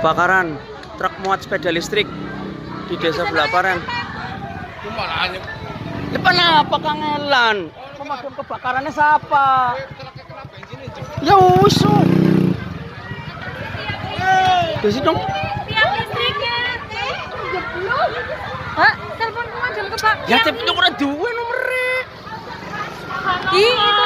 Kebakaran truk muat sepeda listrik di desa Belaparan. Depan apa kangelan? Pemadam kebakarannya siapa? Ya usu. Desi dong. Tiang listriknya. Jeblok. Telepon pemadam kebakaran. Ya tapi itu ora duwe nomere. Itu